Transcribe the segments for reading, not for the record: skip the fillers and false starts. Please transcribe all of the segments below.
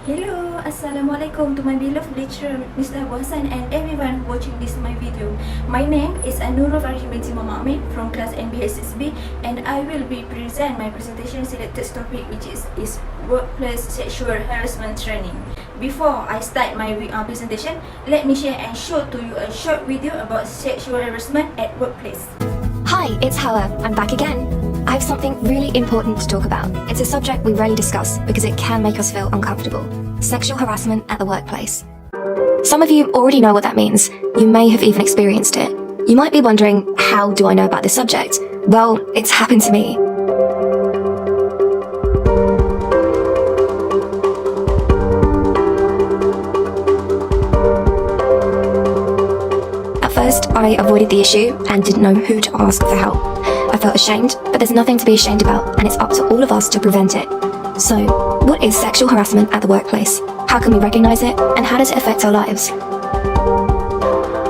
Hello, Assalamualaikum to my beloved lecturer Mr. Abu Hassan and everyone watching this my video. My name is Anurul Farhi binti Mama Amin from class NBS 6B and I will be present my presentation selected topic which is workplace sexual harassment training. Before I start my presentation, let me share and show to you a short video about sexual harassment at workplace. Hi, it's Hala. I'm back again. I have something really important to talk about. It's a subject we rarely discuss because it can make us feel uncomfortable. Sexual harassment at the workplace. Some of you already know what that means. You may have even experienced it. You might be wondering, how do I know about this subject? Well, it's happened to me. At first, I avoided the issue and didn't know who to ask for help. I felt ashamed, but there's nothing to be ashamed about, and it's up to all of us to prevent it. So, what is sexual harassment at the workplace? How can we recognize it, and how does it affect our lives?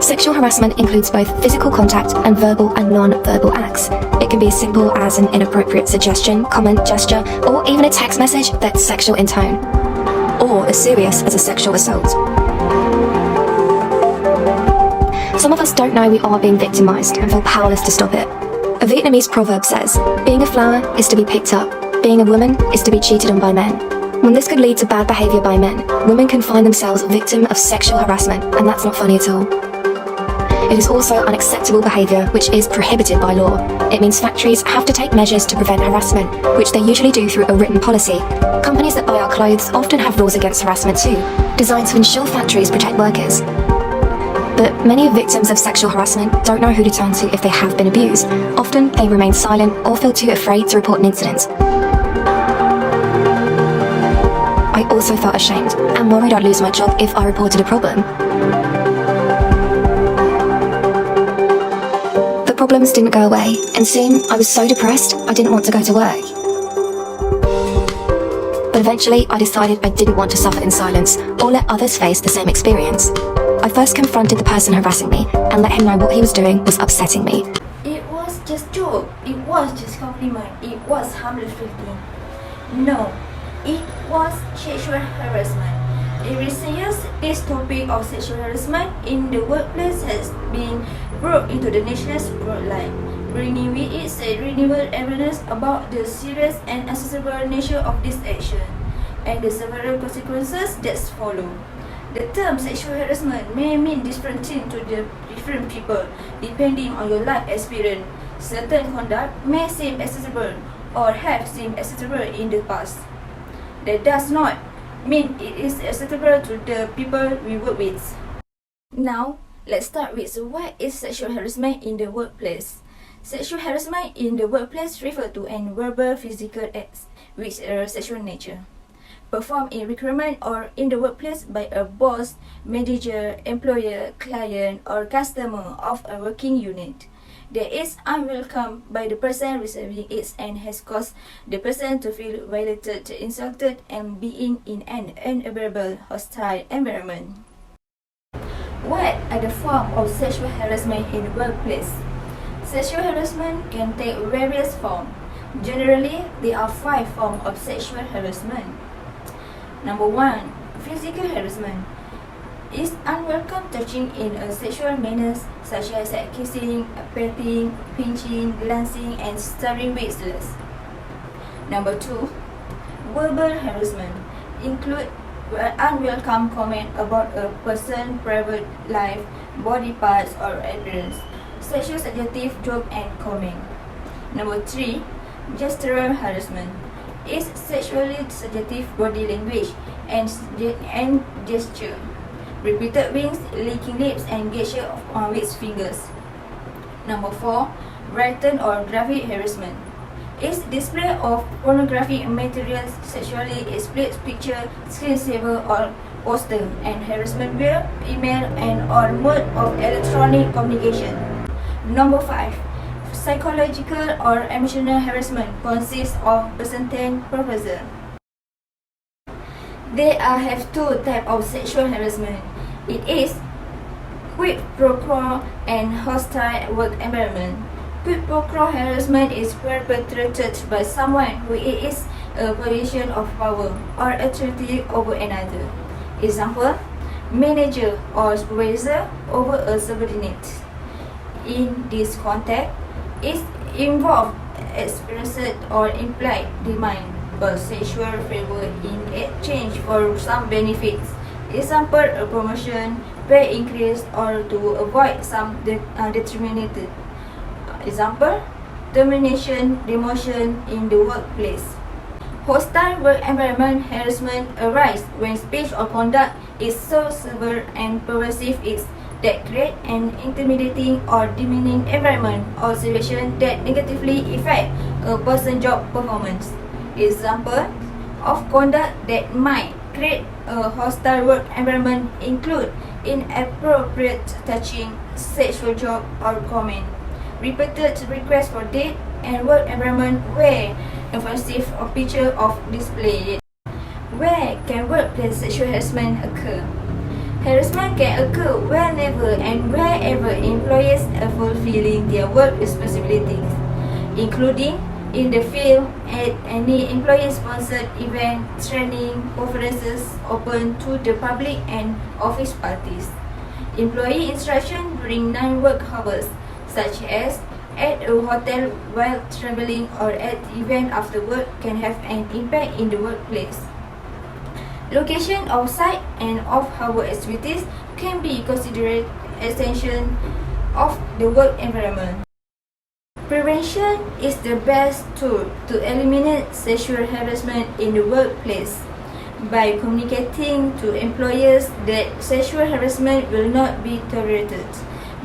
Sexual harassment includes both physical contact and verbal and non-verbal acts. It can be as simple as an inappropriate suggestion, comment, gesture, or even a text message that's sexual in tone, or as serious as a sexual assault. Some of us don't know we are being victimized and feel powerless to stop it. A Vietnamese proverb says, being a flower is to be picked up, being a woman is to be cheated on by men. When this could lead to bad behaviour by men, women can find themselves a victim of sexual harassment, and that's not funny at all. It is also unacceptable behaviour which is prohibited by law. It means factories have to take measures to prevent harassment, which they usually do through a written policy. Companies that buy our clothes often have rules against harassment too, designed to ensure factories protect workers. But many victims of sexual harassment don't know who to turn to if they have been abused. Often, they remain silent or feel too afraid to report an incident. I also felt ashamed and worried I'd lose my job if I reported a problem. The problems didn't go away, and soon I was so depressed I didn't want to go to work. But eventually, I decided I didn't want to suffer in silence or let others face the same experience. I first confronted the person harassing me and let him know what he was doing was upsetting me. It was just joke, it was just compliment, it was harmless flirting. No, it was sexual harassment. In recent years, this topic of sexual harassment in the workplace has been brought into the national spotlight, bringing with it a renewed awareness about the serious and accessible nature of this action and the several consequences that follow. The term sexual harassment may mean different things to the different people depending on your life experience. Certain conduct may seem acceptable or have seemed acceptable in the past. That does not mean it is acceptable to the people we work with. Now, let's start with what is sexual harassment in the workplace. Sexual harassment in the workplace refers to an verbal physical acts which are sexual nature, performed in recruitment or in the workplace by a boss, manager, employer, client, or customer of a working unit that is unwelcome by the person receiving it and has caused the person to feel violated, insulted, and being in an unbearable, hostile environment. What are the forms of sexual harassment in the workplace? Sexual harassment can take various forms. Generally, there are 5 forms of sexual harassment. Number 1. Physical harassment is unwelcome touching in a sexual manner such as kissing, petting, pinching, glancing, and stirring whistles. Number 2. Verbal harassment include unwelcome comment about a person's private life, body parts, or appearance, sexual suggestive joke and comment. Number 3. Gestural harassment is sexually suggestive body language and gesture, repeated winks, licking lips, and gesture with fingers. Number 4. Written or graphic harassment is display of pornographic materials, sexually explicit picture, screensaver, or poster, and harassment via email and or mode of electronic communication. Number 5. Psychological or emotional harassment consists of persistent proposal. There have 2 types of sexual harassment. It is quid pro quo and hostile work environment. Quid pro quo harassment is perpetrated by someone who is a position of power or authority over another. Example, manager or supervisor over a subordinate. In this context, it involves explicit or implied demand for sexual favor in exchange for some benefits. Example, a promotion, pay increase, or to avoid some determinated. Example, termination, demotion in the workplace. Hostile work environment harassment arises when speech or conduct is so severe and pervasive that create an intimidating or demeaning environment or situation that negatively affect a person's job performance. Example of conduct that might create a hostile work environment include inappropriate touching, sexual joke or comment, repeated requests for date, and work environment where offensive or picture of display. Where can workplace sexual harassment occur? Harassment can occur whenever and wherever employees are fulfilling their work responsibilities, including in the field, at any employee-sponsored event, training, conferences open to the public and office parties. Employee instruction during non-work hours, such as at a hotel while traveling or at event after work, can have an impact in the workplace. Location of site and off-hour activities can be considered extension of the work environment. Prevention is the best tool to eliminate sexual harassment in the workplace by communicating to employers that sexual harassment will not be tolerated,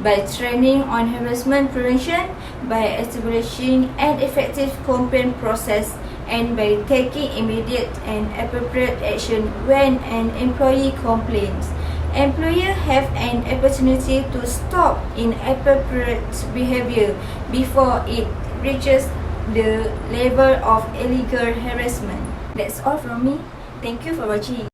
by training on harassment prevention, by establishing an effective complaint process, and by taking immediate and appropriate action when an employee complains. Employers have an opportunity to stop inappropriate behavior before it reaches the level of illegal harassment. That's all from me. Thank you for watching.